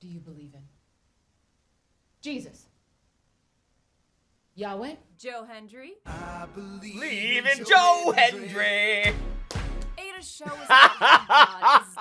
do you believe in? Jesus. Yahweh? Joe Hendry. I believe Leave in Joe Hendry. Ada's show is about how God is...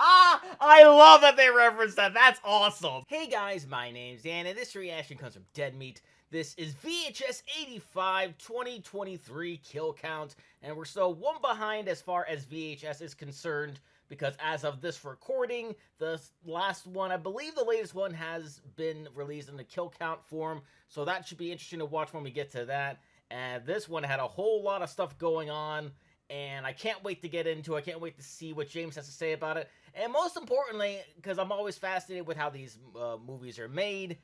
I love that they referenced that. That's awesome. Hey guys, my name's Dan, and this reaction comes from Dead Meat. This is VHS 85 2023 kill count, and we're still one behind as far as VHS is concerned, because as of this recording, the last one, I believe the latest one, has been released in the kill count form, so that should be interesting to watch when we get to that. And this one had a whole lot of stuff going on, and I can't wait to get into it. I can't wait to see what James has to say about it. And most importantly, because I'm always fascinated with how these movies are made,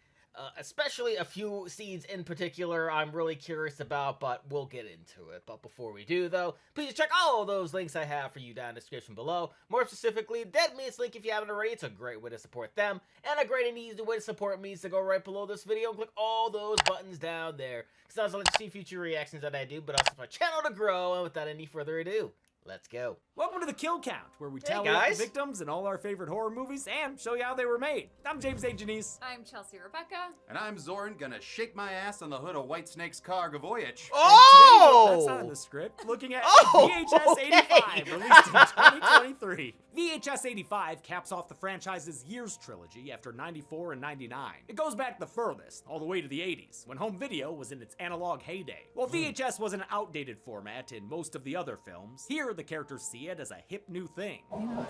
especially a few scenes in particular I'm really curious about, but we'll get into it. But before we do, though, please check all those links I have for you down in the description below. More specifically, Dead Meat's link if you haven't already. It's a great way to support them, and a great and easy way to support me is to go right below this video and click all those buttons down there. Because not only to see future reactions that I do, but also for my channel to grow. And without any further ado, let's go. Welcome to the Kill Count, where we tally up the victims in all our favorite horror movies and show you how they were made. I'm James A. Janice. I'm Chelsea Rebecca. And I'm Zoran, gonna shake my ass on the hood of Whitesnake's car, Gavoyage. Oh! That's not in the script. Looking at VHS 85, released in 2023. VHS 85 caps off the franchise's Years trilogy after 94 and 99. It goes back the furthest, all the way to the 80s, when home video was in its analog heyday. While VHS was an outdated format in most of the other films, here the characters see it as a hip new thing. You know,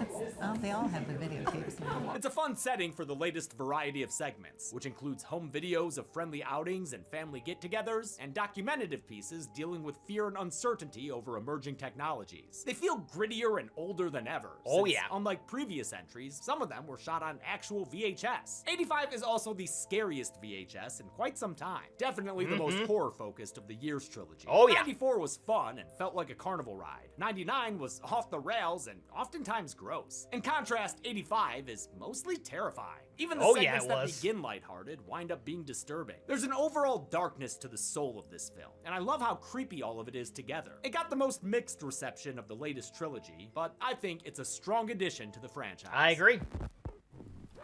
they all have the videotapes now. It's a fun setting for the latest variety of segments, which includes home videos of friendly outings and family get-togethers, and documentative pieces dealing with fear and uncertainty over emerging technologies. They feel grittier and older than ever. Oh since, yeah. Unlike previous entries, some of them were shot on actual VHS. 85 is also the scariest VHS in quite some time. Definitely the most horror-focused of the Years trilogy. Oh yeah. 94 was fun and felt like a carnival ride. 99 was off the rails and oftentimes gross. In contrast, 85 is mostly terrifying. Even the segments that begin lighthearted wind up being disturbing. There's an overall darkness to the soul of this film, and I love how creepy all of it is together. It got the most mixed reception of the latest trilogy, but I think it's a strong addition to the franchise. I agree.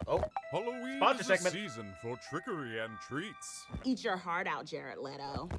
Oh, Halloween sponsor is segment. a season for trickery and treats. Eat your heart out, Jared Leto.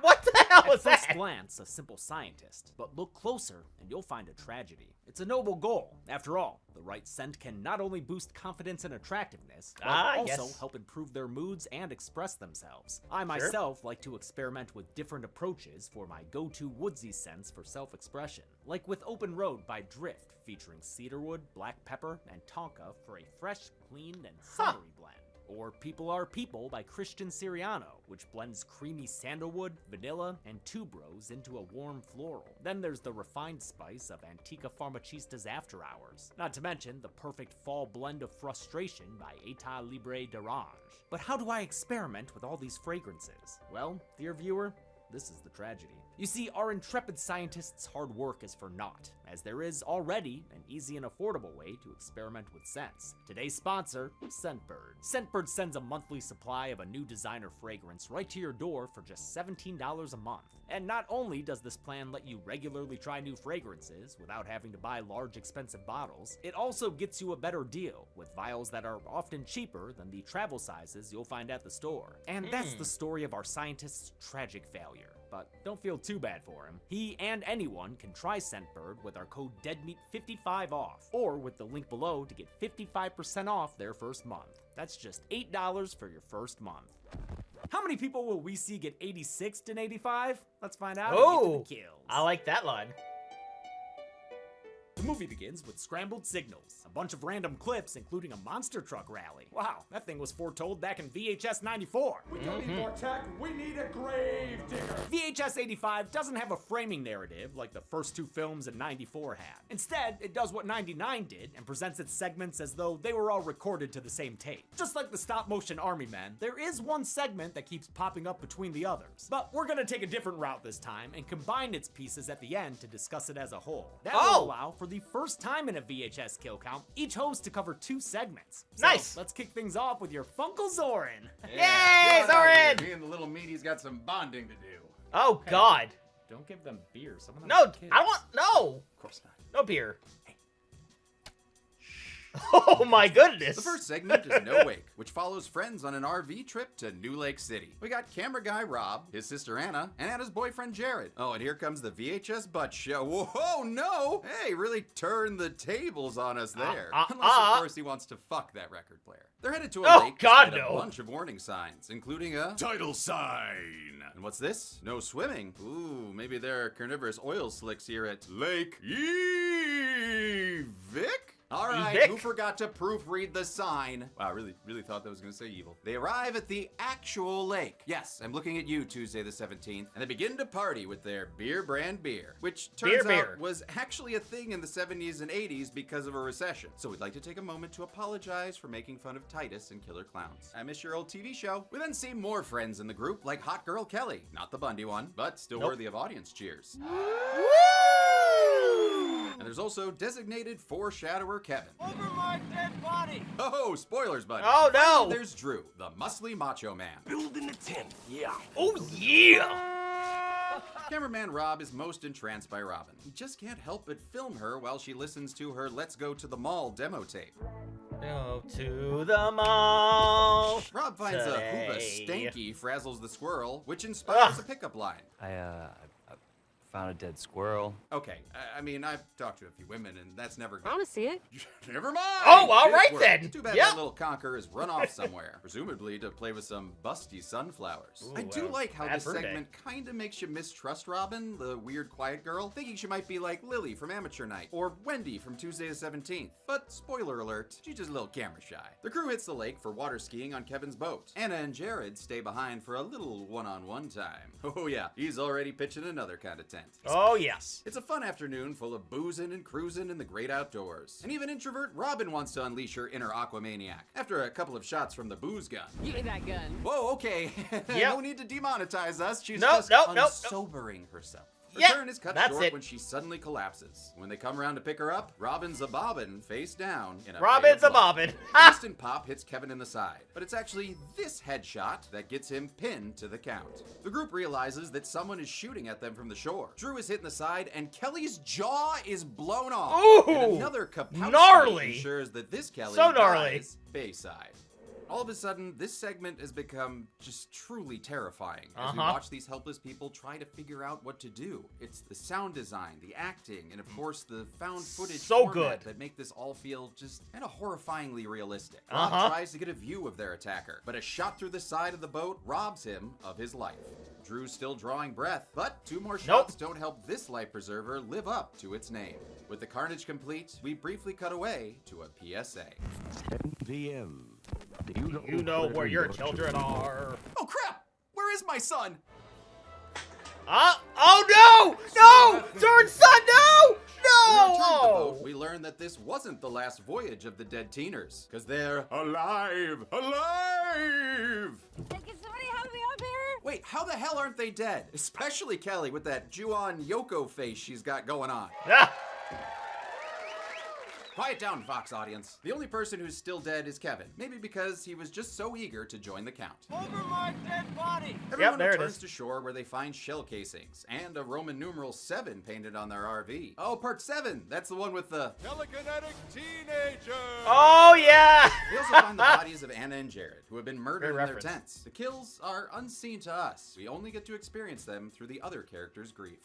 what the hell was At first that? glance, a simple scientist, but look closer and you'll find a tragedy. It's a noble goal. After all, the right scent can not only boost confidence and attractiveness, but also help improve their moods and express themselves. I myself like to experiment with different approaches for my go-to woodsy scents for self-expression, like with Open Road by Drift, featuring cedarwood, black pepper, and tonka for a fresh, clean, and summery blend. Or People Are People by Christian Siriano, which blends creamy sandalwood, vanilla, and tuberose into a warm floral. Then there's the refined spice of Antica Farmacista's After Hours. Not to mention the perfect fall blend of Frustration by Eta Libre d'Orange. But how do I experiment with all these fragrances? Well, dear viewer, this is the tragedy. You see, our intrepid scientists' hard work is for naught, as there is already an easy and affordable way to experiment with scents. Today's sponsor, Scentbird. Scentbird sends a monthly supply of a new designer fragrance right to your door for just $17 a month. And not only does this plan let you regularly try new fragrances without having to buy large expensive bottles, it also gets you a better deal with vials that are often cheaper than the travel sizes you'll find at the store. And that's the story of our scientist's tragic failure. But don't feel too bad for him. He and anyone can try Scentbird with our code DEADMEAT55 off, or with the link below to get 55% off their first month. That's just $8 for your first month. How many people will we see get 86'd in 85? Let's find out. Oh, and get to the kills. I like that line. The movie begins with scrambled signals, a bunch of random clips, including a monster truck rally. Wow, that thing was foretold back in VHS 94. We don't need more tech, we need a grave digger. VHS 85 doesn't have a framing narrative like the first two films in 94 had. Instead, it does what 99 did and presents its segments as though they were all recorded to the same tape. Just like the stop-motion Army Men, there is one segment that keeps popping up between the others. But we're gonna take a different route this time and combine its pieces at the end to discuss it as a whole. That will allow for the first time in a VHS kill count, each host to cover two segments. So Nice. Let's kick things off with your Funkle Zoran. Yay, Zoran! Me and the little meaty's got some bonding to do. Oh God. Don't give them beer. Some of them No, are kids. I don't want, no. Of course not. No beer. Oh my goodness. The first segment is No Wake, which follows friends on an RV trip to New Lake City. We got camera guy Rob, his sister Anna, and Anna's boyfriend Jared. Oh, and here comes the VHS butt show. Whoa, no! Hey, really turned the tables on us there. Unless, of course, he wants to fuck that record player. They're headed to a lake God, with no. a bunch of warning signs, including a Title sign. And what's this? No swimming. Ooh, maybe there are carnivorous oil slicks here at Lake Vic? All right, Vic. who forgot to proofread the sign? Wow, I really thought that was going to say evil. They arrive at the actual lake. Yes, I'm looking at you, Tuesday the 17th. And they begin to party with their beer brand beer, which turns out was actually a thing in the 70s and 80s because of a recession. So we'd like to take a moment to apologize for making fun of Titus and Killer Clowns. I miss your old TV show. We then see more friends in the group, like Hot Girl Kelly. Not the Bundy one, but still worthy of audience cheers. And there's also designated foreshadower Kevin. Over my dead body! Oh, spoilers, buddy. Oh, no. And there's Drew, the muscly macho man. Building a tent, yeah. Oh yeah. Cameraman Rob is most entranced by Robin. He just can't help but film her while she listens to her Let's Go to the Mall demo tape. Go to the mall. Rob finds today. a Hooba Stanky frazzles the squirrel, which inspires a pickup line. I found a dead squirrel. Okay, I mean, I've talked to a few women, and that's never good. I want to see it. Never mind! Oh, all Good right work. then. Too bad Yep. that little conker has run off somewhere, presumably to play with some busty sunflowers. Ooh, I do like how bad this birthday. segment kind of makes you mistrust Robin, the weird quiet girl, thinking she might be like Lily from Amateur Night, or Wendy from Tuesday the 17th. But spoiler alert, she's just a little camera shy. The crew hits the lake for water skiing on Kevin's boat. Anna and Jared stay behind for a little one-on-one time. Oh yeah, he's already pitching another kind of tent. Oh yes. It's a fun afternoon full of boozing and cruising in the great outdoors. And even introvert Robin wants to unleash her inner Aquamaniac after a couple of shots from the booze gun. Give me that gun. Whoa, okay. No need to demonetize us. She's just unsobering herself. Her turn is cut short when she suddenly collapses. When they come around to pick her up, Robin's a bobbin face down in a Robin's a bobbin. Instant pop hits Kevin in the side, but it's actually this headshot that gets him pinned to the count. The group realizes that someone is shooting at them from the shore. Drew is hit in the side, and Kelly's jaw is blown off. Ooh, and another kapowski gnarly. ensures that this Kelly So gnarly. dies Bayside. All of a sudden, this segment has become just truly terrifying as we watch these helpless people try to figure out what to do. It's the sound design, the acting, and of course the found footage format that make this all feel just kind of horrifyingly realistic. Rob tries to get a view of their attacker, but a shot through the side of the boat robs him of his life. Drew's still drawing breath, but 2 more shots don't help this life preserver live up to its name. With the carnage complete, we briefly cut away to a PSA. 10 p.m. You know where your children are. Oh crap! Where is my son? Oh no! No! Third son, no! No! We learn that this wasn't the last voyage of the dead teeners, because they're Alive! Alive! Can somebody help me up here? Wait, how the hell aren't they dead? Especially Kelly with that Ju-on Yoko face she's got going on. Quiet down, Fox audience. The only person who's still dead is Kevin. Maybe because he was just so eager to join the count. Over my dead body! Everyone returns to shore where they find shell casings and a Roman numeral 7 painted on their RV. Oh, part 7. That's the one with the Telekinetic teenager! Oh yeah! We also find the bodies of Anna and Jared, who have been murdered Great in their reference. tents. The kills are unseen to us. We only get to experience them through the other characters' grief.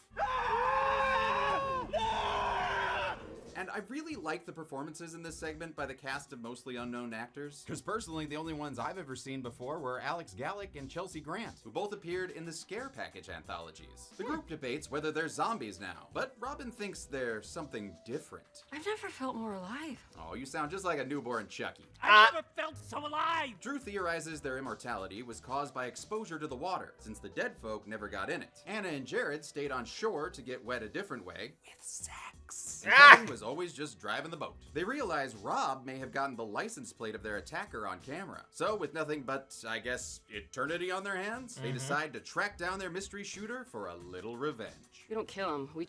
And I really like the performances in this segment by the cast of mostly unknown actors. Because personally, the only ones I've ever seen before were Alex Gallick and Chelsea Grant, who both appeared in the Scare Package anthologies. The group debates whether they're zombies now, but Robin thinks they're something different. I've never felt more alive. Oh, you sound just like a newborn Chucky. I never felt so alive! Drew theorizes their immortality was caused by exposure to the water, since the dead folk never got in it. Anna and Jared stayed on shore to get wet a different way, with sex. And Kevin was always just driving the boat. They realize Rob may have gotten the license plate of their attacker on camera. So with nothing but, I guess, eternity on their hands, they decide to track down their mystery shooter for a little revenge. We don't kill him. We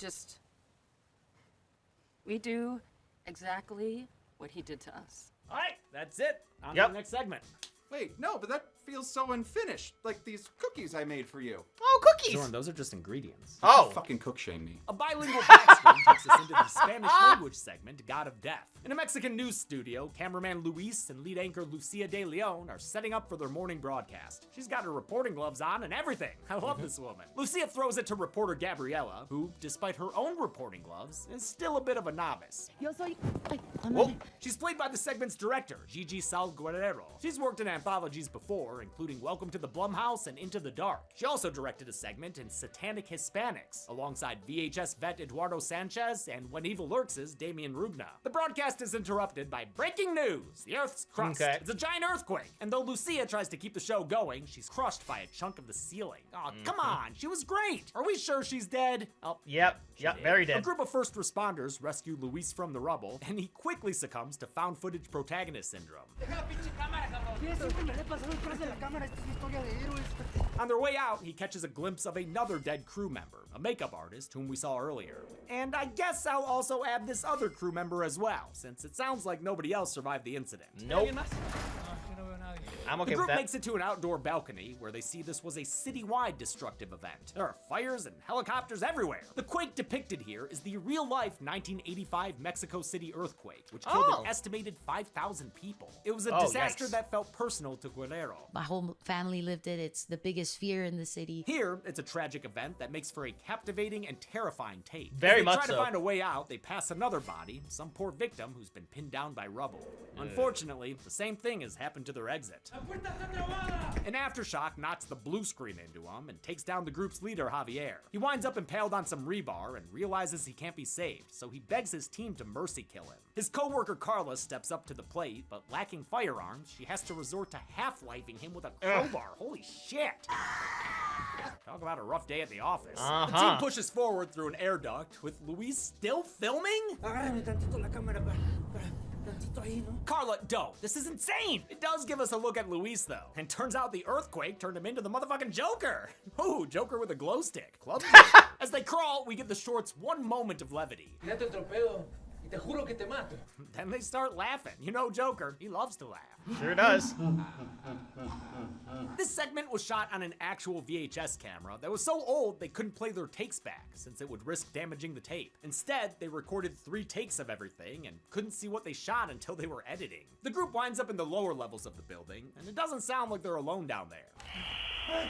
do exactly what he did to us. All right, that's it. On to Yep. the next segment. Wait, no, but that feels so unfinished. Like these cookies I made for you. Oh, cookies! Jordan, those are just ingredients. Oh. Fucking cook shame me. A bilingual backstream takes us into the Spanish language segment, God of Death. In a Mexican news studio, cameraman Luis and lead anchor Lucia de Leon are setting up for their morning broadcast. She's got her reporting gloves on and everything. I love this woman. Lucia throws it to reporter Gabriela, who, despite her own reporting gloves, is still a bit of a novice. Whoa. She's played by the segment's director, Gigi Salguero. She's worked in anthologies before, including Welcome to the Blumhouse and Into the Dark. She also directed a segment in Satanic Hispanics, alongside VHS vet Eduardo Sanchez and When Evil Lurks' Damian Rugna. The broadcast is interrupted by breaking news. The Earth's crust. Okay. It's a giant earthquake. And though Lucia tries to keep the show going, she's crushed by a chunk of the ceiling. Oh, come on. She was great. Are we sure she's dead? Oh, Yep, very a dead. group of first responders rescue Luis from the rubble, and he quickly succumbs to found footage protagonist syndrome. On their way out, he catches a glimpse of another dead crew member, a makeup artist whom we saw earlier. And I guess I'll also add this other crew member as well, since it sounds like nobody else survived the incident. Nope. I'm okay The with group that. makes it to an outdoor balcony where they see this was a citywide destructive event. There are fires and helicopters everywhere. The quake depicted here is the real-life 1985 Mexico City earthquake, which killed Oh. an estimated 5,000 people. It was a Oh, disaster yikes. that felt personal to Guerrero. My whole family lived it. It's the biggest fear in the city. Here, it's a tragic event that makes for a captivating and terrifying tape. Very As they much try to so. find a way out, they pass another body, some poor victim who's been pinned down by rubble. Unfortunately, the same thing has happened to their exit. An aftershock knocks the blue screen into him and takes down the group's leader, Javier. He winds up impaled on some rebar and realizes he can't be saved, so he begs his team to mercy kill him. His co-worker Carla steps up to the plate, but lacking firearms, she has to resort to half-lifing him with a crowbar. Holy shit! Talk about a rough day at the office. The team pushes forward through an air duct, with Luis still filming? Carla, don't. This is insane. It does give us a look at Luis, though. And turns out the earthquake turned him into the motherfucking Joker. Ooh, Joker with a glow stick. Club Joker. As they crawl, we give the shorts one moment of levity. Then they start laughing. You know Joker, he loves to laugh. Sure does. This segment was shot on an actual VHS camera that was so old they couldn't play their takes back since it would risk damaging the tape. Instead, they recorded 3 takes of everything and couldn't see what they shot until they were editing. The group winds up in the lower levels of the building, and it doesn't sound like they're alone down there.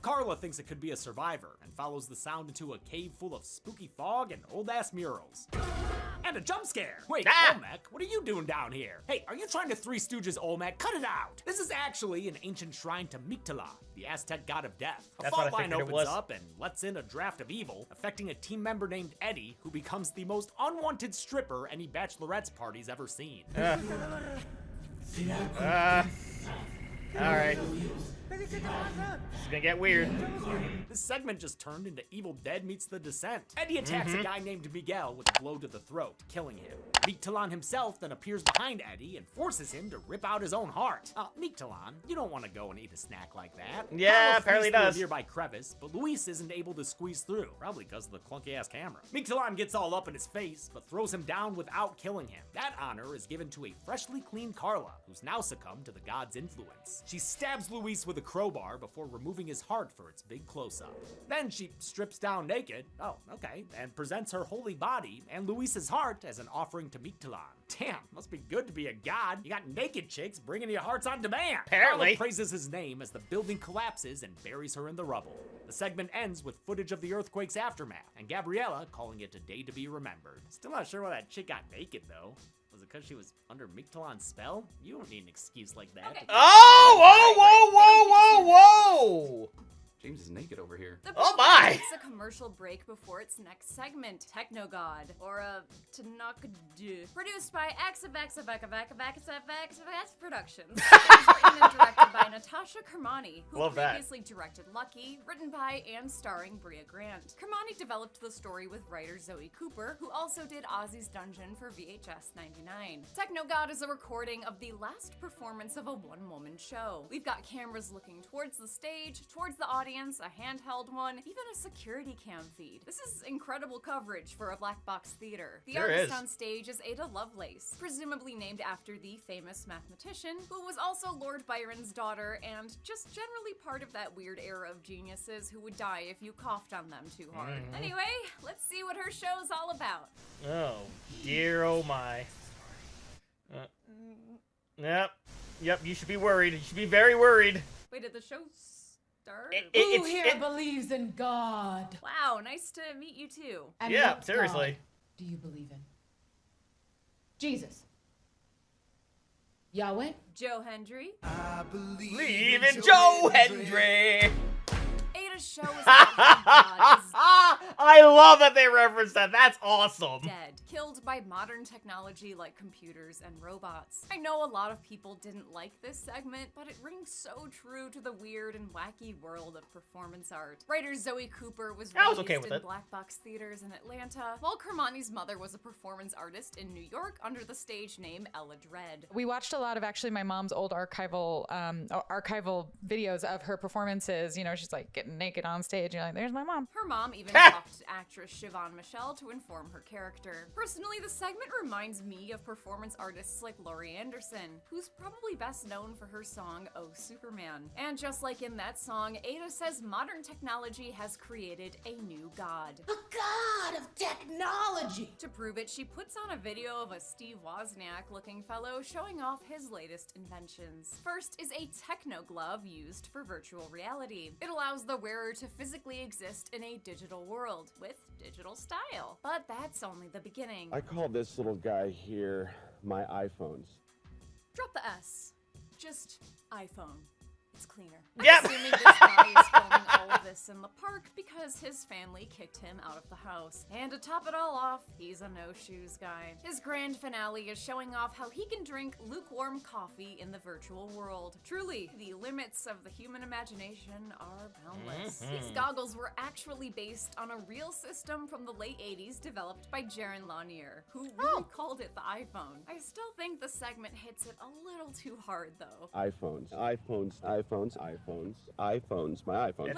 Carla thinks it could be a survivor and follows the sound into a cave full of spooky fog and old-ass murals. And a jump scare! Wait, Olmec, what are you doing down here? Hey, are you trying to Three Stooges Olmec? Cut it out! This is actually an ancient shrine to Mictlan, the Aztec god of death. A That's what I fault line figured it was. opens up and lets in a draft of evil, affecting a team member named Eddie, who becomes the most unwanted stripper any bachelorette's party's ever seen. Alright. This is gonna get weird. This segment just turned into Evil Dead meets The Descent. Eddie attacks a guy named Miguel with a blow to the throat, killing him. Mictlan himself then appears behind Eddie and forces him to rip out his own heart. Mictlan, you don't want to go and eat a snack like that. Yeah, Carla apparently flees through does. a nearby crevice, but Luis isn't able to squeeze through, probably because of the clunky-ass camera. Mictlan gets all up in his face, but throws him down without killing him. That honor is given to a freshly clean Carla, who's now succumbed to the god's influence. She stabs Luis with a crowbar before removing his heart for its big close-up. Then she strips down naked, and presents her holy body and Luis's heart as an offering to Mictlan. Damn, must be good to be a god. You got naked chicks bringing you hearts on demand. Apparently. Carla praises his name as the building collapses and buries her in the rubble. The segment ends with footage of the earthquake's aftermath, and Gabriela calling it a day to be remembered. Still not sure why that chick got naked, though. Was it because she was under Mictlan's spell? You don't need an excuse like that. Okay. Whoa! James is naked over here. The Oh program my! takes a commercial break before its next segment, Techno God, or Tanakadu. Produced by Axavax Productions. It was written and directed by Natasha Kermani, who Love that. previously directed Lucky, written by and starring Bria Grant. Kermani developed the story with writer Zoe Cooper, who also did Ozzy's Dungeon for VHS 99. Techno God is a recording of the last performance of a one-woman show. We've got cameras looking towards the stage, towards the audience, audience, a handheld one, even a security cam feed. This is incredible coverage for a black box theater. The artist on stage is Ada Lovelace, presumably named after the famous mathematician, who was also Lord Byron's daughter and just generally part of that weird era of geniuses who would die if you coughed on them too hard. Anyway, let's see what her show's all about. Oh, dear, oh my. Yep, you should be worried. You should be very worried. Wait, did the show start? Who here believes in God? Wow, nice to meet you too. And yeah, what seriously. God do you believe in? Jesus. Yahweh? Joe Hendry. I believe in Joe Hendry. Ada's show is about how God is I love that they referenced that. That's awesome. dead, killed by modern technology like computers and robots. I know a lot of people didn't like this segment, but it rings so true to the weird and wacky world of performance art. Writer Zoe Cooper was raised in black box theaters in Atlanta, while Kermani's mother was a performance artist in New York under the stage name Ella Dread. We watched a lot of actually my mom's old archival videos of her performances. You know, she's like getting naked on stage. You're like, there's my mom. Her mom even talked to actress Siobhan Michelle to inform her character. Personally, the segment reminds me of performance artists like Laurie Anderson, who's probably best known for her song Oh Superman. And just like in that song, Ada says modern technology has created a new god. A god of technology! To prove it, she puts on a video of a Steve Wozniak-looking fellow showing off his latest inventions. First is a techno glove used for virtual reality. It allows the wearer to physically exist in a digital world with digital style. But that's only the beginning. I call this little guy here my iPhones. Drop the S. Just iPhone. It's cleaner. Yep. I'm assuming this guy is filming all of this in the park because his family kicked him out of the house. And to top it all off, he's a no-shoes guy. His grand finale is showing off how he can drink lukewarm coffee in the virtual world. Truly, the limits of the human imagination are boundless. These goggles were actually based on a real system from the late 80s developed by Jaron Lanier, who really called it the iPhone. I still think the segment hits it a little too hard, though. iPhones. My iPhones.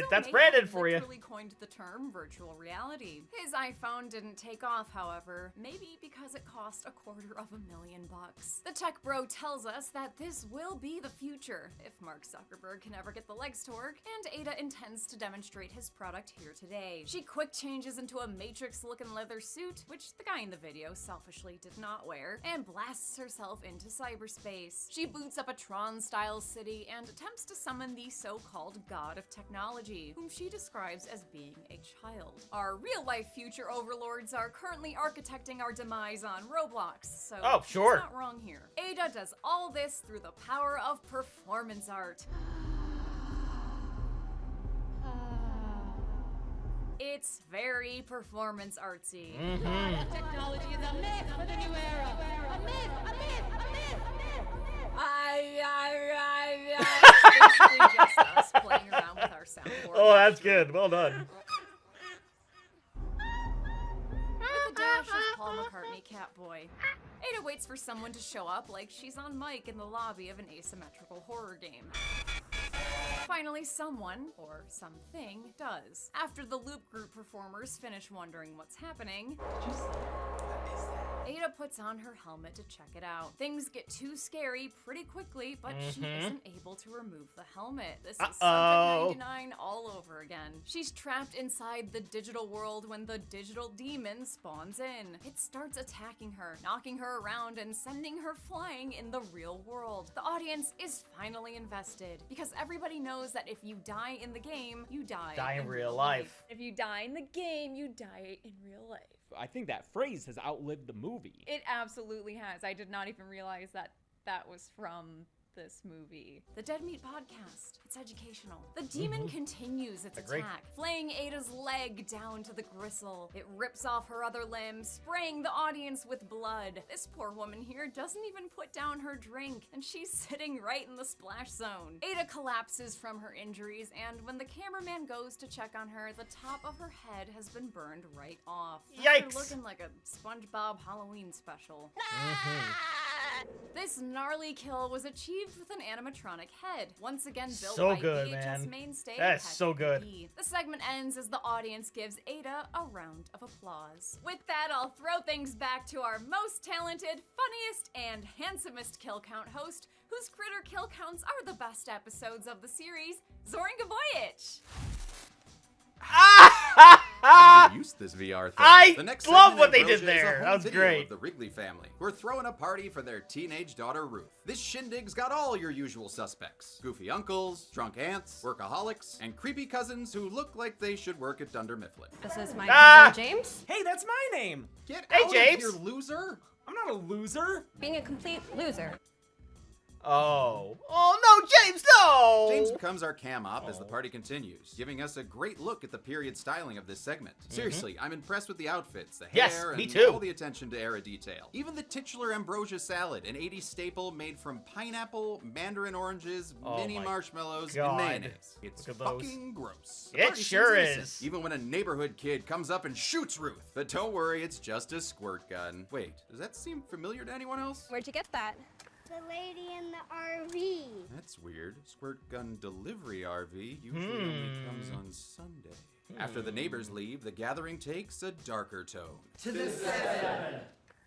That's branded for you. Literally coined the term virtual reality. His iPhone didn't take off, however, maybe because it cost $250,000. The tech bro tells us that this will be the future if Mark Zuckerberg can ever get the legs to work, and Ada intends to demonstrate his product here today. She quick changes into a Matrix-looking leather suit, which the guy in the video selfishly did not wear, and blasts herself into cyberspace. She boots up a Tron-style city and attempts to summon the so-called god of technology, whom she describes as being a child. Our real-life future overlords are currently architecting our demise on Roblox, so she's not wrong here. Ada does all this through the power of performance art. It's very performance artsy. Technology is a myth for the new era. A myth, a myth, a myth. It's basically just us playing around with our soundboard. Oh, that's good. Well done. With a dash of Paul McCartney Catboy. Ada waits for someone to show up like she's on mic in the lobby of an asymmetrical horror game. Finally, someone, or something, does. After the Loop Group performers finish wondering what's happening, Ada puts on her helmet to check it out. Things get too scary pretty quickly, but she isn't able to remove the helmet. This is Subject 99 all over again. She's trapped inside the digital world when the digital demon spawns in. It starts attacking her, knocking her around and sending her flying in the real world. The audience is finally invested because everybody knows that if you die in the game, you die in real life. If you die in the game, you die in real life. I think that phrase has outlived the movie. It absolutely has. I did not even realize that that was from this movie. The Dead Meat Podcast. It's educational. The demon continues its attack, flaying Ada's leg down to the gristle. It rips off her other limb, spraying the audience with blood. This poor woman here doesn't even put down her drink, and she's sitting right in the splash zone. Ada collapses from her injuries, and when the cameraman goes to check on her, the top of her head has been burned right off. Yikes! Looking like a SpongeBob Halloween special. This gnarly kill was achieved with an animatronic head, once again built So by good, VHS man. mainstay That's Patrick so good. McGee. The segment ends as the audience gives Ada a round of applause. With that, I'll throw things back to our most talented, funniest, and handsomest kill count host, whose critter kill counts are the best episodes of the series, Zoringa Voyage. I'm used to this VR thing. I the next love segment what of they Broja did is a there. home That was video great. Of the Wrigley family, who are throwing a party for their teenage daughter Ruth. This shindig's got all your usual suspects: goofy uncles, drunk aunts, workaholics, and creepy cousins who look like they should work at Dunder Mifflin. This is my Ah! cousin James. Hey, that's my name. Get Hey, out James. of here, loser! I'm not a loser. Being a complete loser. Oh no, James, no! James becomes our cam op as the party continues, giving us a great look at the period styling of this segment. Seriously, I'm impressed with the outfits, the hair, Yes, and me too. all the attention to era detail. Even the titular ambrosia salad, an 80s staple made from pineapple, mandarin oranges, mini my marshmallows, God. and mayonnaise. It's Look at those. fucking gross. It The party sure seems innocent, is. even when a neighborhood kid comes up and shoots Ruth. But don't worry, it's just a squirt gun. Wait, does that seem familiar to anyone else? Where'd you get that? The lady in the RV. That's weird. Squirt gun delivery RV usually only comes on Sunday. After the neighbors leave, the gathering takes a darker tone. To the 7.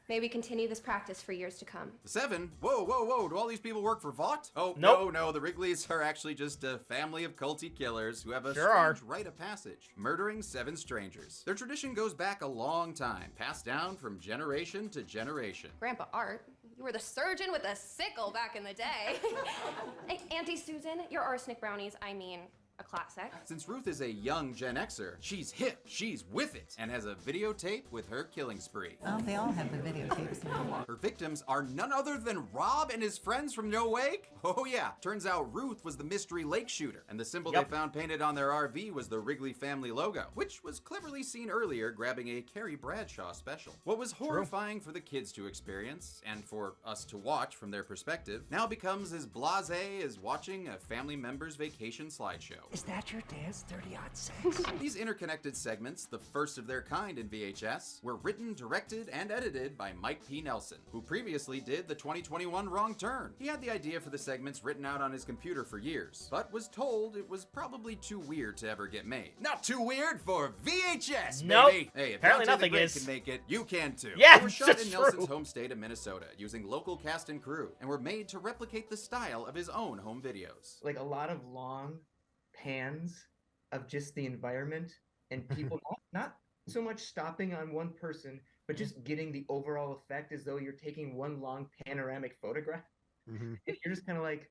May we continue this practice for years to come. The 7? Whoa, whoa, whoa. Do all these people work for Vought? Oh, Nope. no. The Wrigleys are actually just a family of culty killers who have a Sure are. strange rite of passage, murdering 7 strangers. Their tradition goes back a long time, passed down from generation to generation. Grandpa Art, you were the surgeon with a sickle back in the day. Hey, Auntie Susan, your arsenic brownies, I mean, a classic. Since Ruth is a young Gen Xer, she's hip, she's with it, and has a videotape with her killing spree. Oh, they all have the videotapes now. Her victims are none other than Rob and his friends from No Wake? Oh yeah, turns out Ruth was the mystery lake shooter, and the symbol they found painted on their RV was the Wrigley family logo, which was cleverly seen earlier grabbing a Carrie Bradshaw special. What was horrifying for the kids to experience, and for us to watch from their perspective, now becomes as blasé as watching a family member's vacation slideshow. Is that your dad's 30-06? These interconnected segments, the first of their kind in VHS, were written, directed, and edited by Mike P. Nelson, who previously did the 2021 Wrong Turn. He had the idea for the segments written out on his computer for years, but was told it was probably too weird to ever get made. Not too weird for VHS, Nope. baby! Hey, if Apparently Dante the nothing Great is. can make it, you can too. Yeah, They were shot that's in Nelson's true. home state of Minnesota, using local cast and crew, and were made to replicate the style of his own home videos. Like a lot of long pans of just the environment and people not so much stopping on one person, but just getting the overall effect as though you're taking one long panoramic photograph. And you're just kind of like,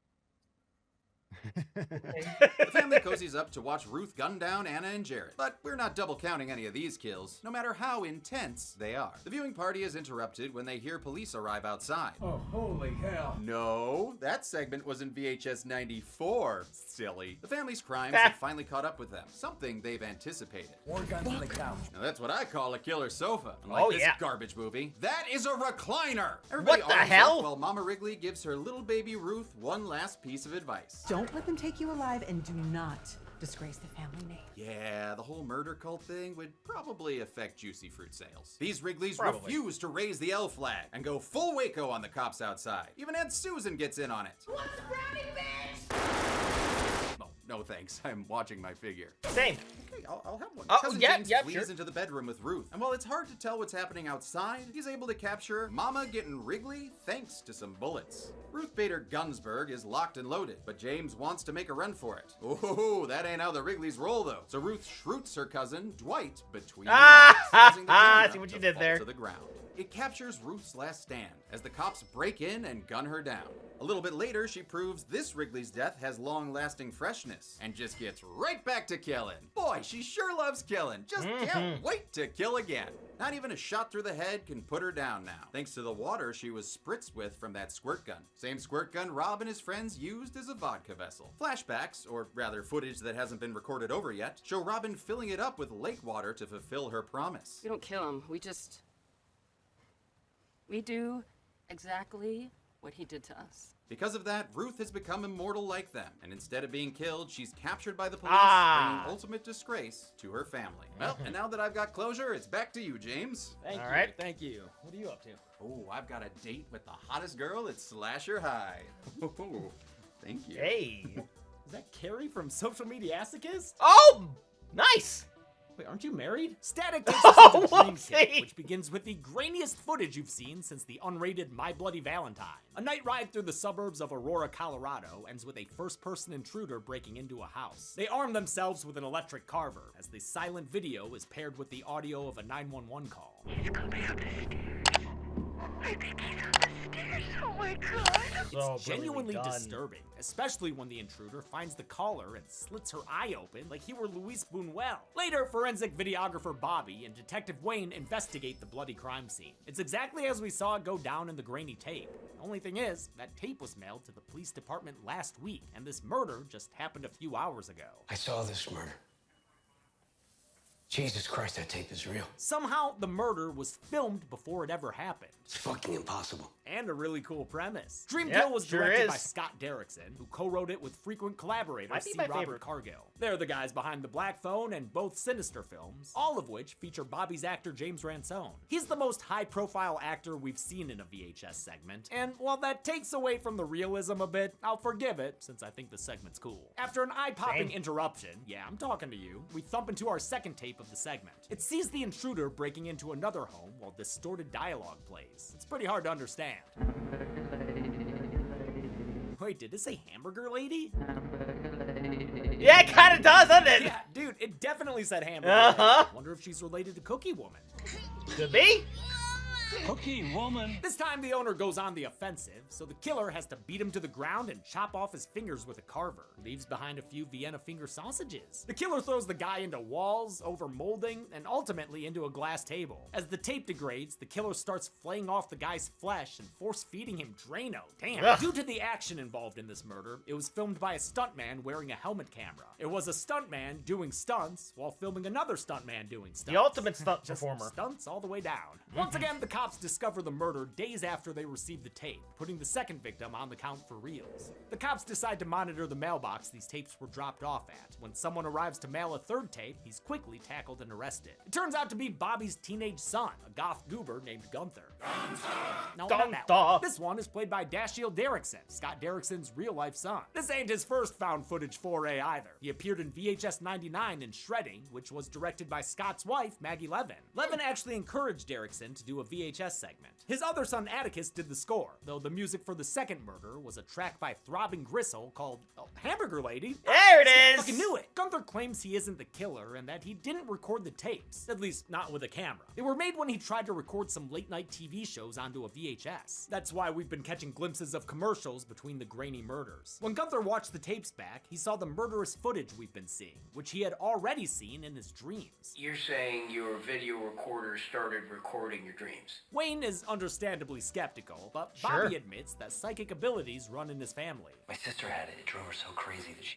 The family cozies up to watch Ruth gun down Anna and Jared, but we're not double counting any of these kills, no matter how intense they are. The viewing party is interrupted when they hear police arrive outside. Oh, holy hell. No, that segment was in VHS 94. Silly. The family's crimes have finally caught up with them, something they've anticipated. More guns on the couch. Now that's what I call a killer sofa. Unlike Oh, this yeah. garbage movie, that is a recliner. Everybody What the arms up hell? While Mama Wrigley gives her little baby Ruth one last piece of advice. Don't let them take you alive, and do not disgrace the family name. Yeah, the whole murder cult thing would probably affect Juicy Fruit sales. These Wrigleys Probably. refuse to raise the L flag and go full Waco on the cops outside. Even Aunt Susan gets in on it. What's the brownie, bitch? Oh, no thanks. I'm watching my figure. Same. Okay, I'll have one. Oh, Cousin yeah, James yeah, flees sure. into the bedroom with Ruth, and while it's hard to tell what's happening outside, he's able to capture Mama getting Wrigley thanks to some bullets. Ruth Bader Gunsberg is locked and loaded, but James wants to make a run for it. Oh, that ain't how the Wrigleys roll, though. So Ruth shoots her cousin, Dwight, between the eyes, causing the camera See what you to did fall there. to the ground. It captures Ruth's last stand as the cops break in and gun her down. A little bit later, she proves this Wrigley's death has long-lasting freshness and just gets right back to killing. Boy, she sure loves killing. Just can't wait to kill again. Not even a shot through the head can put her down now, thanks to the water she was spritzed with from that squirt gun. Same squirt gun Rob and his friends used as a vodka vessel. Flashbacks, or rather footage that hasn't been recorded over yet, show Robin filling it up with lake water to fulfill her promise. We don't kill him. We do exactly what he did to us. Because of that, Ruth has become immortal like them, and instead of being killed, she's captured by the police, bringing ultimate disgrace to her family. Well, and now that I've got closure, it's back to you, James. Thank you. What are you up to? Oh, I've got a date with the hottest girl at Slasher High. Thank you. Hey. Is that Carrie from Social Media Asicist? Oh, nice. Wait, aren't you married? Static takes us into Dream Kit, which begins with the grainiest footage you've seen since the unrated My Bloody Valentine. A night ride through the suburbs of Aurora, Colorado ends with a first-person intruder breaking into a house. They arm themselves with an electric carver, as the silent video is paired with the audio of a 911 call. He's coming up the stairs. I think he's on the stairs. Oh my god. It's genuinely disturbing, especially when the intruder finds the caller and slits her eye open like he were Luis Buñuel. Later, forensic videographer Bobby and Detective Wayne investigate the bloody crime scene. It's exactly as we saw it go down in the grainy tape. The only thing is, that tape was mailed to the police department last week, and this murder just happened a few hours ago. I saw this murder. Jesus Christ, that tape is real. Somehow, the murder was filmed before it ever happened. It's fucking impossible. And a really cool premise. Dream Kill was directed by Scott Derrickson, who co-wrote it with frequent collaborator C. Robert Cargill. They're the guys behind The Black Phone and both Sinister films, all of which feature Bobby's actor James Ransone. He's the most high-profile actor we've seen in a VHS segment, and while that takes away from the realism a bit, I'll forgive it, since I think the segment's cool. After an eye-popping interruption, yeah, I'm talking to you, we thump into our second tape of the segment. It sees the intruder breaking into another home while distorted dialogue plays. It's pretty hard to understand. Wait, did it say hamburger lady? Yeah, it kind of does, doesn't it? Yeah, dude, it definitely said hamburger lady. Wonder if she's related to Cookie Woman. Could be. Cookie Woman. This time the owner goes on the offensive, so the killer has to beat him to the ground and chop off his fingers with a carver. Leaves behind a few Vienna finger sausages. The killer throws the guy into walls, over molding, and ultimately into a glass table. As the tape degrades, the killer starts flaying off the guy's flesh and force-feeding him Drano. Damn. Ugh. Due to the action involved in this murder, it was filmed by a stuntman wearing a helmet camera. It was a stuntman doing stunts while filming another stuntman doing stunts. The ultimate stunt performer. Stunts all the way down. Once again, the cops discover the murder days after they receive the tape, putting the second victim on the count for reals. The cops decide to monitor the mailbox these tapes were dropped off at. When someone arrives to mail a third tape, he's quickly tackled and arrested. It turns out to be Bobby's teenage son, a goth goober named Gunther. No, not that one. This one is played by Dashiell Derrickson, Scott Derrickson's real-life son. This ain't his first found footage foray either. He appeared in VHS 99 in Shredding, which was directed by Scott's wife, Maggie Levin. Levin actually encouraged Derrickson to do a VHS segment. His other son, Atticus, did the score, though the music for the second murder was a track by Throbbing Gristle called Hamburger Lady. There it is! I fucking knew it! Gunther claims he isn't the killer and that he didn't record the tapes, at least not with a camera. They were made when he tried to record some late-night TV shows onto a VHS. That's why we've been catching glimpses of commercials between the grainy murders. When Gunther watched the tapes back, he saw the murderous footage we've been seeing, which he had already seen in his dreams. You're saying your video recorder started recording your dreams? Wayne is understandably skeptical, but Bobby admits that psychic abilities run in his family. My sister had it. It drove her so crazy that she...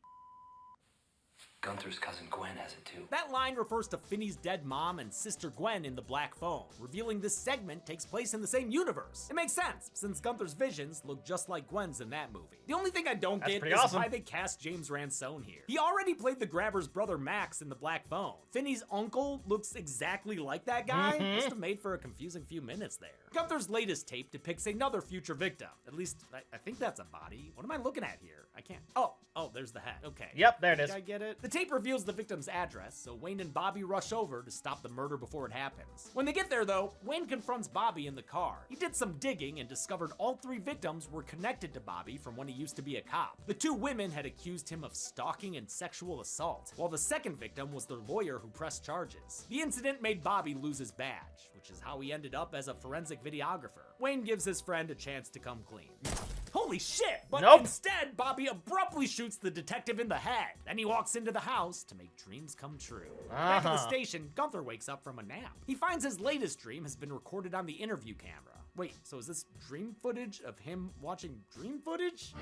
Gunther's cousin Gwen has it too. That line refers to Finney's dead mom and sister Gwen in The Black Phone, revealing this segment takes place in the same universe. It makes sense, since Gunther's visions look just like Gwen's in that movie. The only thing I don't get is why they cast James Ransone here. He already played the grabber's brother Max in The Black Phone. Finney's uncle looks exactly like that guy. Must have made for a confusing few minutes there. Gunther's latest tape depicts another future victim. At least, I think that's a body. What am I looking at here? I can't. Oh, there's the head. Okay. Yep, there it is. I get it. The tape reveals the victim's address, so Wayne and Bobby rush over to stop the murder before it happens. When they get there, though, Wayne confronts Bobby in the car. He did some digging and discovered all three victims were connected to Bobby from when he used to be a cop. The two women had accused him of stalking and sexual assault, while the second victim was their lawyer who pressed charges. The incident made Bobby lose his badge, which is how he ended up as a forensic videographer. Wayne gives his friend a chance to come clean. Holy shit! But instead, Bobby abruptly shoots the detective in the head. Then he walks into the house to make dreams come true. Back at the station, Gunther wakes up from a nap. He finds his latest dream has been recorded on the interview camera. Wait, so is this dream footage of him watching dream footage?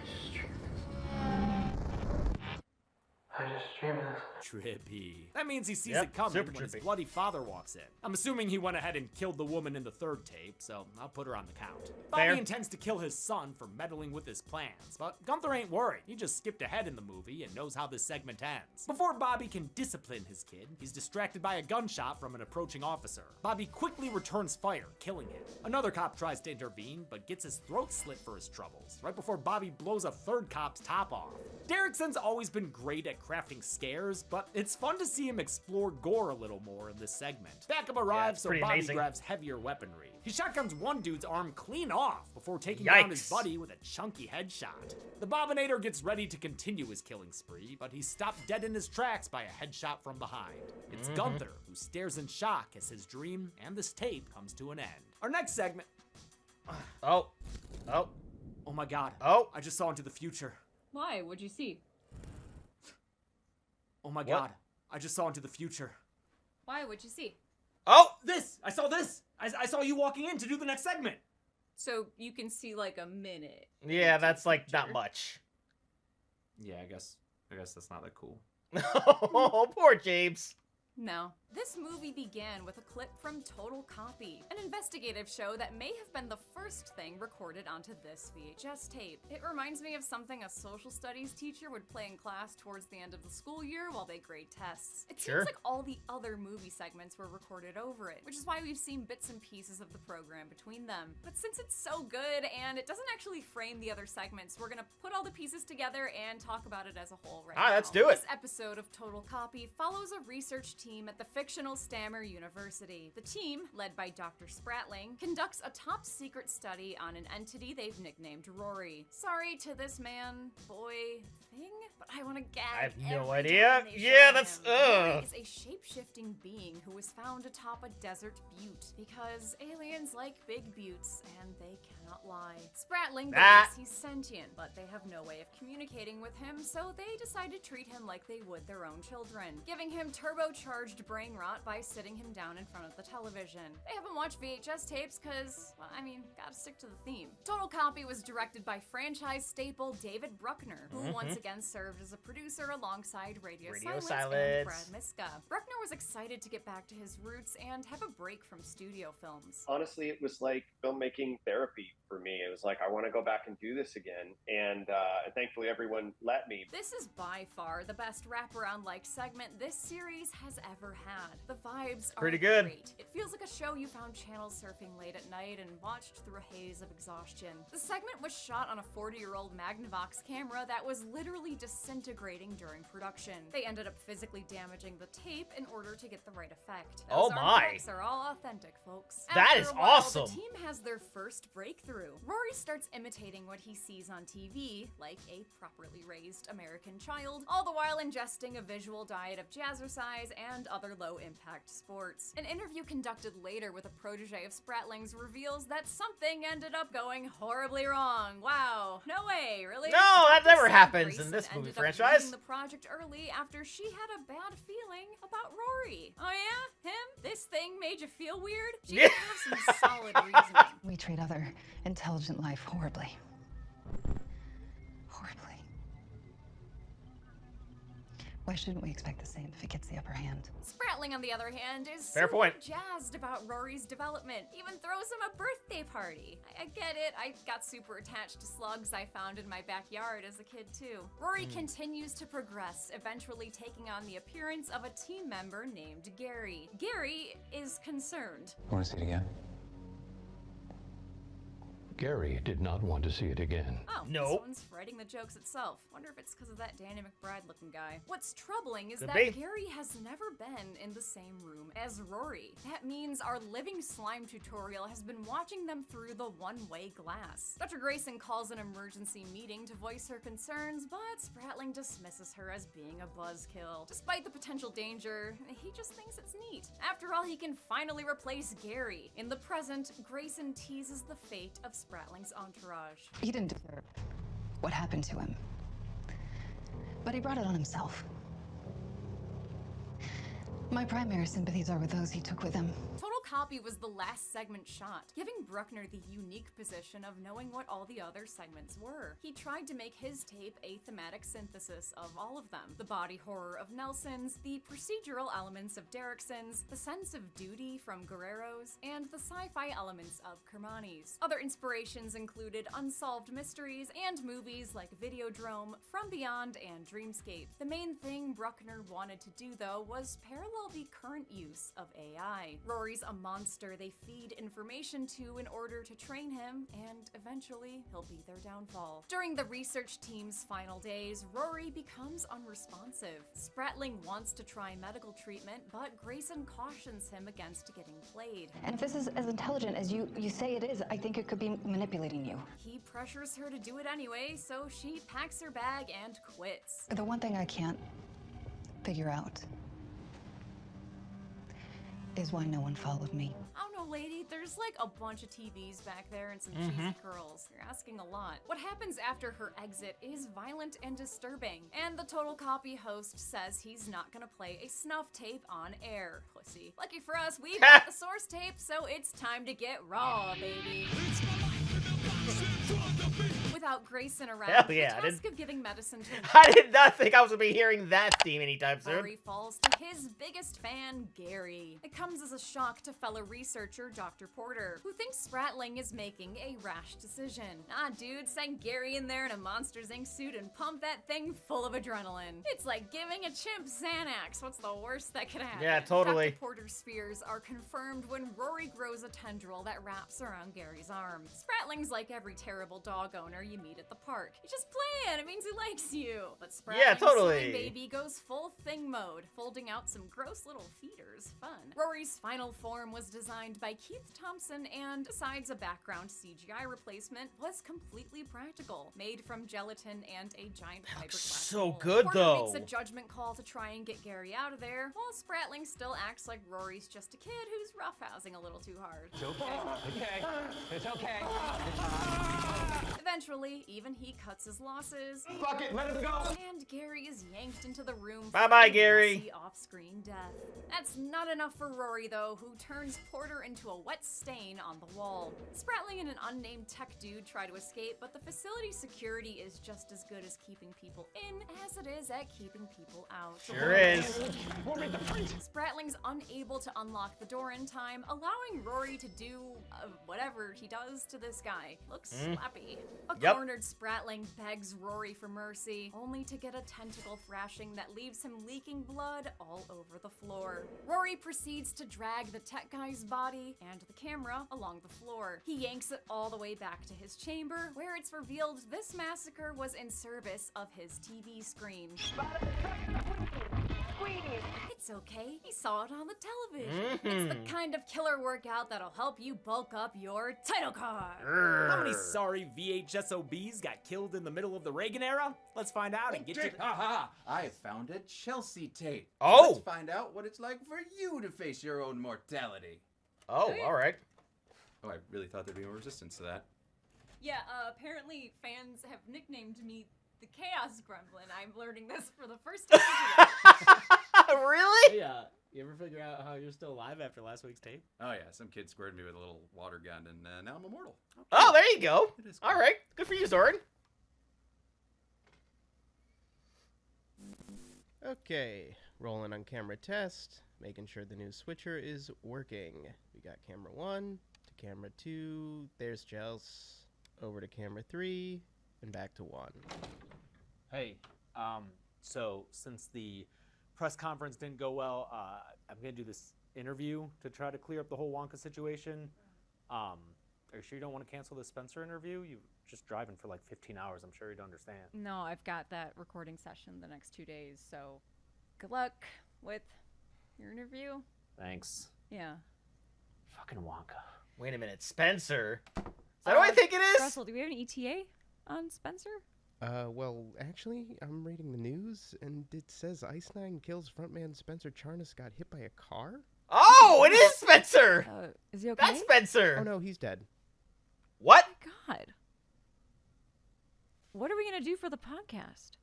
I just dreamed this. Trippy. That means he sees Yep, it coming super when his trippy. bloody father walks in. I'm assuming he went ahead and killed the woman in the third tape, so I'll put her on the count. Bobby Fair. intends to kill his son for meddling with his plans, but Gunther ain't worried. He just skipped ahead in the movie and knows how this segment ends. Before Bobby can discipline his kid, he's distracted by a gunshot from an approaching officer. Bobby quickly returns fire, killing him. Another cop tries to intervene, but gets his throat slit for his troubles, right before Bobby blows a third cop's top off. Derrickson's always been great at crafting scares, but it's fun to see him explore gore a little more in this segment. Backup arrives, so pretty Bobby amazing. grabs heavier weaponry. He shotguns one dude's arm clean off before taking down his Yikes. buddy with a chunky headshot. The Bobinator gets ready to continue his killing spree, but he's stopped dead in his tracks by a headshot from behind. It's Gunther, who stares in shock as his dream and this tape comes to an end. Our next segment... Oh my god. Oh. I just saw into the future. Why? What'd you see? Oh my god. I just saw into the future. Why? What'd you see? Oh! This! I saw this! I saw you walking in to do the next segment. So you can see like a minute. Yeah, that's like not much. Yeah, I guess that's not that cool. Oh, poor James. No. This movie began with a clip from Total Copy, an investigative show that may have been the first thing recorded onto this VHS tape. It reminds me of something a social studies teacher would play in class towards the end of the school year while they grade tests. It Sure. seems like all the other movie segments were recorded over it, which is why we've seen bits and pieces of the program between them. But since it's so good and it doesn't actually frame the other segments, we're gonna put all the pieces together and talk about it as a whole right now. Let's do it. This episode of Total Copy follows a research team at the fictional Stammer University. The team, led by Dr. Spratling, conducts a top-secret study on an entity they've nicknamed Rory. Sorry to this man, boy, thing, but I want to gag. I have no every idea. time they Yeah, show that's- him. Rory ugh. is a shape-shifting being who was found atop a desert butte because aliens like big buttes and they cannot lie. Spratling believes he's sentient, but they have no way of communicating with him, so they decide to treat him like they would their own children, giving him turbocharged brain rot by sitting him down in front of the television. They haven't watched VHS tapes because, well, I mean, gotta stick to the theme. Total Copy was directed by franchise staple David Bruckner, who once again served as a producer alongside Radio Silence and Brad Miska. Bruckner was excited to get back to his roots and have a break from studio films. Honestly, it was like filmmaking therapy for me. It was like, I want to go back and do this again. And thankfully everyone let me. This is by far the best wraparound-like segment this series has ever had. The vibes are Pretty good. great. It feels like a show you found channel surfing late at night and watched through a haze of exhaustion. The segment was shot on a 40-year-old Magnavox camera that was literally disintegrating during production. They ended up physically damaging the tape in order to get the right effect. Oh Those my. artifacts are all authentic, folks. That After is a while, awesome. The team has their first breakthrough. Rory starts imitating what he sees on TV, like a properly raised American child, all the while ingesting a visual diet of jazzercise and other low-impact sports. An interview conducted later with a protege of Spratling's reveals that something ended up going horribly wrong. Wow. No way, really? No, that Dr. never Sam happens in Grayson this movie ended up franchise. leaving the project early after she had a bad feeling about Rory. Oh yeah? Him? This thing made you feel weird? She didn't have some solid reasoning. We treat other intelligent life horribly. Horribly. Why shouldn't we expect the same if it gets the upper hand? Spratling, on the other hand, is Fair super point. jazzed about Rory's development, even throws him a birthday party. I get it, I got super attached to slugs I found in my backyard as a kid too. Rory continues to progress, eventually taking on the appearance of a team member named Gary. Gary is concerned. Want to see it again? Gary did not want to see it again. Oh, Nope. this one's writing the jokes itself. Wonder if it's because of that Danny McBride looking guy. What's troubling is Could that be. Gary has never been in the same room as Rory. That means our living slime tutorial has been watching them through the one-way glass. Dr. Grayson calls an emergency meeting to voice her concerns, but Spratling dismisses her as being a buzzkill. Despite the potential danger, he just thinks it's neat. After all, he can finally replace Gary. In the present, Grayson teases the fate of Spratling's entourage. He didn't deserve what happened to him. But he brought it on himself. My primary sympathies are with those he took with him. Total copy was the last segment shot, giving Bruckner the unique position of knowing what all the other segments were. He tried to make his tape a thematic synthesis of all of them. The body horror of Nelson's, the procedural elements of Derrickson's, the sense of duty from Guerrero's, and the sci-fi elements of Kermani's. Other inspirations included unsolved mysteries and movies like Videodrome, From Beyond, and Dreamscape. The main thing Bruckner wanted to do, though, was parallel the current use of AI. Rory's a monster they feed information to in order to train him, and eventually he'll be their downfall. During the research team's final days, Rory becomes unresponsive. Spratling wants to try medical treatment, but Grayson cautions him against getting played. And if this is as intelligent as you say it is, I think it could be manipulating you. He pressures her to do it anyway, so she packs her bag and quits. The one thing I can't figure out is why no one followed me. I don't know, lady. There's like a bunch of TVs back there and some cheesy girls. You're asking a lot. What happens after her exit is violent and disturbing, and the Total Copy host says he's not gonna play a snuff tape on air. Pussy. Lucky for us, we've got the source tape, so it's time to get raw, baby. Without Grayson around, Hell yeah, the task of giving medicine to I did not think I was going to be hearing that theme anytime soon. Rory falls to his biggest fan, Gary. It comes as a shock to fellow researcher Dr. Porter, who thinks Spratling is making a rash decision. Nah, dude, send Gary in there in a Monsters, Inc. suit and pump that thing full of adrenaline. It's like giving a chimp Xanax. What's the worst that could happen? Yeah, totally. Dr. Porter's fears are confirmed when Rory grows a tendril that wraps around Gary's arm. Spratling's like every terrible dog owner you meet at the park. You're just playing, it means he likes you. But Spratling's slime baby goes full thing mode, folding out some gross little feeders. Fun. Rory's final form was designed by Keith Thompson and, besides a background CGI replacement, was completely practical, made from gelatin and a giant fiberglass so mold. good, Porter though. makes a judgment call to try and get Gary out of there, while Spratling still acts like Rory's just a kid who's roughhousing a little too hard. It's okay. It's okay. Eventually, even he cuts his losses. Fuck it, let him go. And Gary is yanked into the room. Bye-bye, for a Gary. messy off-screen death. That's not enough for Rory, though, who turns Porter into a wet stain on the wall. Spratling and an unnamed tech dude try to escape, but the facility security is just as good as keeping people in as it is at keeping people out. Sure is. Spratling's unable to unlock the door in time, allowing Rory to do whatever he does to this guy. Looks slappy. A cornered Spratling begs Rory for mercy, only to get a tentacle thrashing that leaves him leaking blood all over the floor. Rory proceeds to drag the tech guy's body and the camera along the floor. He yanks it all the way back to his chamber, where it's revealed this massacre was in service of his TV screen. It's okay, he saw it on the television. It's the kind of killer workout that'll help you bulk up your title card. How many sorry VHSOBs got killed in the middle of the Reagan era? Let's find out and get you. I found a Chelsea tape. Oh! Let's find out what it's like for you to face your own mortality. Oh, all right. Oh, I really thought there'd be more resistance to that. Yeah, apparently fans have nicknamed me the Chaos Gremlin. I'm learning this for the first time today. Really? Yeah. You ever figure out how you're still alive after last week's tape? Oh yeah, some kid squared me with a little water gun, and now I'm immortal. Okay. Oh, there you go. It is cool. All right. Good for you, Zoran. Okay, rolling on camera test, making sure the new switcher is working. We got camera 1 to camera 2, there's Chels, over to camera 3, and back to 1. Hey, so since the press conference didn't go well, I'm gonna do this interview to try to clear up the whole Wonka situation. Are you sure you don't want to cancel the Spencer interview? You're just driving for like 15 hours. I'm sure you'd understand. No, I've got that recording session the next 2 days, so good luck with your interview. Thanks. Yeah. Fucking Wonka. Wait a minute, Spencer. Is that what I think it is? Russell, do we have an ETA on Spencer? Well, actually, I'm reading the news, and it says Ice Nine Kills frontman Spencer Charnas got hit by a car? Oh, it is Spencer! Is he okay? That's Spencer! Oh, no, he's dead. What? God. What are we going to do for the podcast?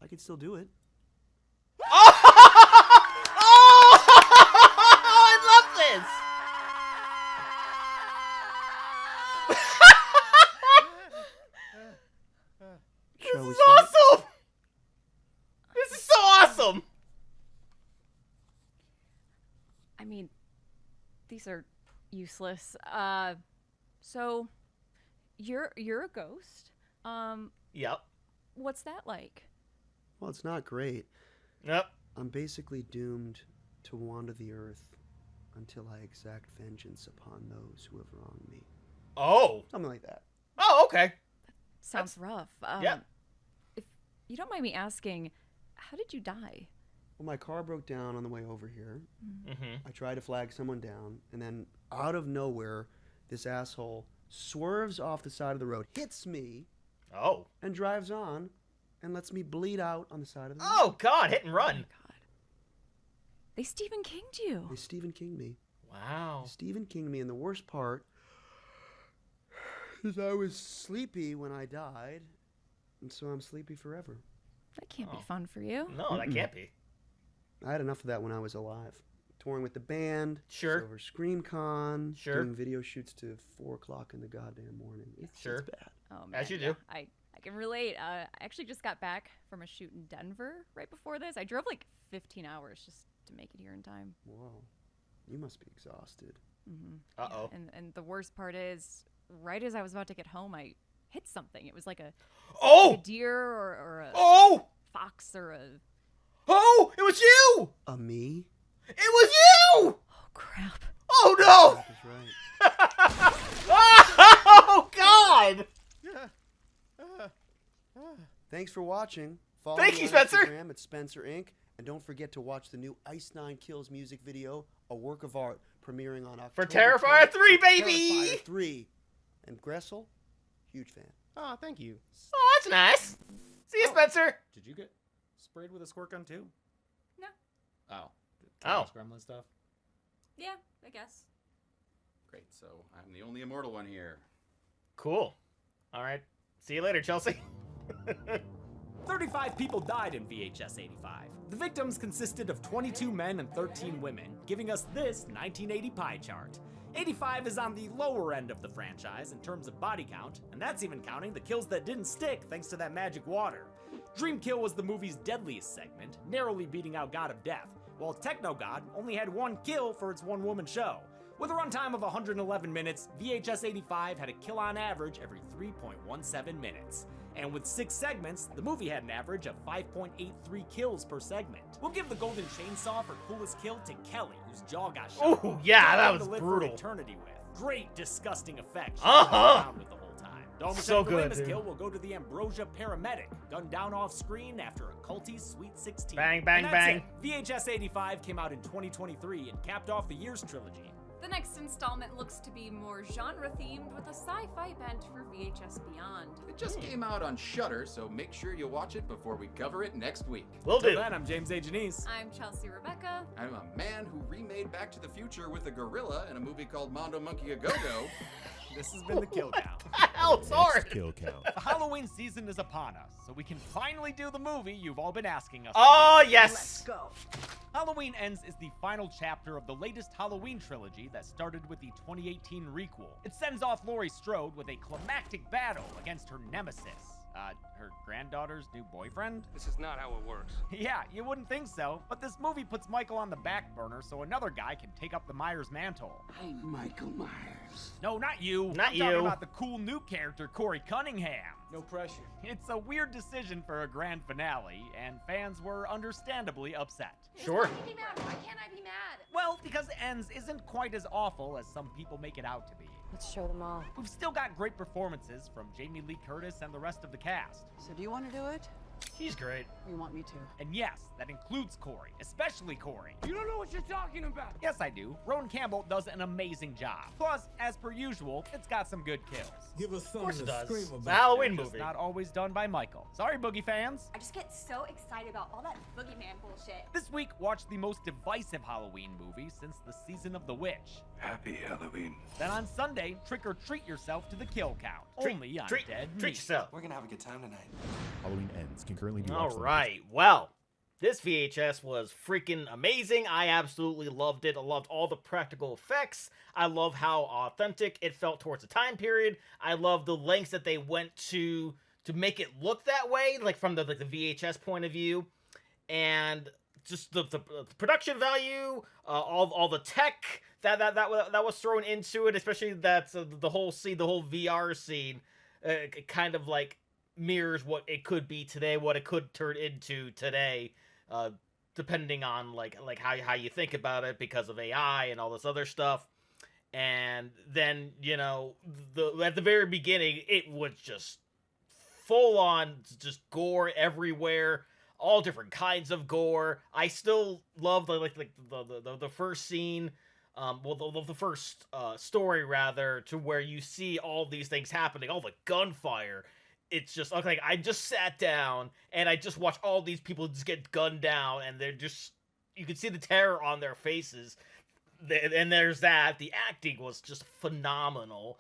I could still do it. Oh! I love is. This is awesome. This is so awesome. I mean, these are useless. So you're a ghost. Yep. What's that like? Well, it's not great. Yep. I'm basically doomed to wander the earth until I exact vengeance upon those who have wronged me. Oh. Something like that. Oh, okay. Sounds rough. Yeah. If you don't mind me asking, how did you die? Well, my car broke down on the way over here. Mm-hmm. I tried to flag someone down, and then out of nowhere, this asshole swerves off the side of the road, hits me, and drives on, and lets me bleed out on the side of the road. Oh, God, hit and run. Oh, my God. They Stephen King'd you. They Stephen King me. Wow. They Stephen King me, and the worst part is I was sleepy when I died, and so I'm sleepy forever. That can't be fun for you. No, that can't be. I had enough of that when I was alive. Touring with the band, Sure. over ScreamCon, Sure. doing video shoots to 4 o'clock in the goddamn morning. It's bad. Oh, man. As you do. I can relate. I actually just got back from a shoot in Denver right before this. I drove like 15 hours just to make it here in time. Whoa. You must be exhausted. Mm-hmm. Uh-oh. Yeah, and the worst part is, right as I was about to get home, I hit something. It was like a deer or a fox or a... Oh, it was you! A me? It was you! Oh, crap. Oh, no! That is right. Oh, God! Thanks for watching. Follow Thank me you, on Spencer. Instagram at Spencer Inc. And don't forget to watch the new Ice 9 Kills music video, a work of art, premiering on October Terrifier 12th. 3, baby! Terrifier 3. And Gressel, huge fan. Oh, thank you. Oh, that's nice. See you, Spencer. Did you get sprayed with a squirt gun too? No. Oh. Oh. Gremlin stuff. Yeah, I guess. Great, so I'm the only immortal one here. Cool. All right. See you later, Chelsea. 35 people died in VHS 85. The victims consisted of 22 men and 13 women, giving us this 1980 pie chart. 85 is on the lower end of the franchise in terms of body count, and that's even counting the kills that didn't stick thanks to that magic water. Dream Kill was the movie's deadliest segment, narrowly beating out God of Death, while Techno God only had 1 kill for its one-woman show. With a runtime of 111 minutes, VHS 85 had a kill on average every 3.17 minutes. And with 6 segments, the movie had an average of 5.83 kills per segment. We'll give the golden chainsaw for coolest kill to Kelly, whose jaw got shot. Oh, yeah, that Something was to live brutal. For eternity with. Great, disgusting effects. With the whole time. So good, famous dude. kill will go to the Ambrosia paramedic, gunned down off screen after a culty Sweet 16. Bang, bang, And that's bang. it. VHS 85 came out in 2023 and capped off the year's trilogy. The next installment looks to be more genre-themed with a sci-fi bent for VHS Beyond. It just came out on Shudder, so make sure you watch it before we cover it next week. Will Till do. then, I'm James A. Janice. I'm Chelsea Rebecca. I'm a man who remade Back to the Future with a gorilla in a movie called Mondo Monkey A Go-Go. This has been the Kill Count. Hell, sorry. Kill count. The Halloween season is upon us, so we can finally do the movie you've all been asking us Oh, to do. yes. Let's go. Halloween Ends is the final chapter of the latest Halloween trilogy that started with the 2018 requel. It sends off Laurie Strode with a climactic battle against her nemesis. Her granddaughter's new boyfriend? This is not how it works. Yeah, you wouldn't think so, but this movie puts Michael on the back burner so another guy can take up the Myers mantle. I'm Michael Myers. No, not you. Not I'm talking you. about the cool new character, Corey Cunningham. No pressure. It's a weird decision for a grand finale, and fans were understandably upset. Sure. Why can't I be mad? Well, because Ends isn't quite as awful as some people make it out to be. Let's show them all. We've still got great performances from Jamie Lee Curtis and the rest of the cast. So do you want to do it? He's great. Or you want me to? And yes, that includes Corey, especially Corey. You don't know what you're talking about. Yes, I do. Rowan Campbell does an amazing job. Plus, as per usual, it's got some good kills. Give us Of something course it to does. scream It's a about. Halloween Just movie. not always done by Michael. Sorry, Boogie fans. I just get so excited about all that boogeyman bullshit. This week, watch the most divisive Halloween movie since the season of the witch. Happy Halloween. Then on Sunday, trick or treat yourself to the kill count. Only on Dead Treat Meat. yourself. We're gonna have a good time tonight. Halloween Ends can currently be All watched. right. Well, This VHS was freaking amazing. I absolutely loved it. I loved all the practical effects. I love how authentic it felt towards the time period. I love the lengths that they went to make it look that way, like from the VHS point of view, and just the production value, all the tech that was thrown into it, especially that the whole scene, the whole VR scene, kind of like mirrors what it could be today, what it could turn into today, depending on like how you think about it because of AI and all this other stuff. And then, you know, at the very beginning, it was just full on just gore everywhere, all different kinds of gore. I still love the first scene, the first story rather, to where you see all these things happening, all the gunfire. It's just like I just sat down and I just watched all these people just get gunned down, and they're just, you can see the terror on their faces. And there's that. The acting was just phenomenal.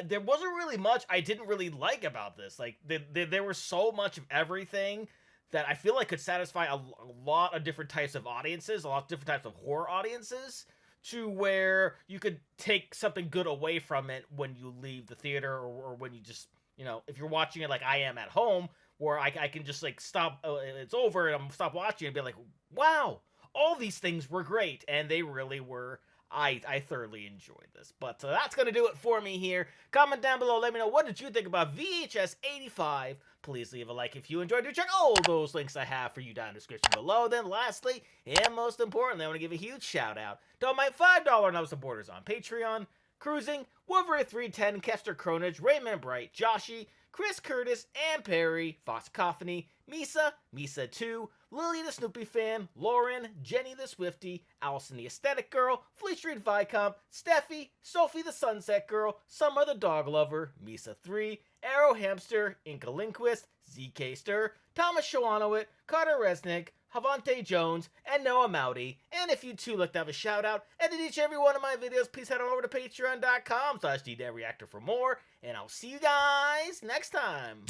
There wasn't really much I didn't really like about this. Like, there was so much of everything that I feel like could satisfy a lot of different types of audiences, a lot of different types of horror audiences, to where you could take something good away from it when you leave the theater, or when you just, you know, if you're watching it like I am at home, where I can just like stop, it's over, and I'm stop watching and be like, wow, all these things were great, and they really were. I thoroughly enjoyed this. But that's going to do it for me here. Comment down below. Let me know, what did you think about VHS 85? Please leave a like if you enjoyed. Do check all those links I have for you down in the description below. Then lastly, and most importantly, I want to give a huge shout out to all my $5 and up supporters on Patreon: Cruising, Wolverine 310, Kester Cronage, Raymond Bright, Joshy, Chris Curtis, and Perry, Fox Cacophony, Misa 2, Lily the Snoopy Fan, Lauren, Jenny the Swifty, Allison the Aesthetic Girl, Fleet Street Vicomp, Steffi, Sophie the Sunset Girl, Summer the Dog Lover, Misa 3, Arrow Hamster, Inca Linquist, ZK Stir, Thomas Shawanowit, Carter Resnick, Havante Jones, and Noah Mowdy. And if you too like to have a shout out and in each and every one of my videos, please head on over to patreon.com/DDreactor for more. And I'll see you guys next time.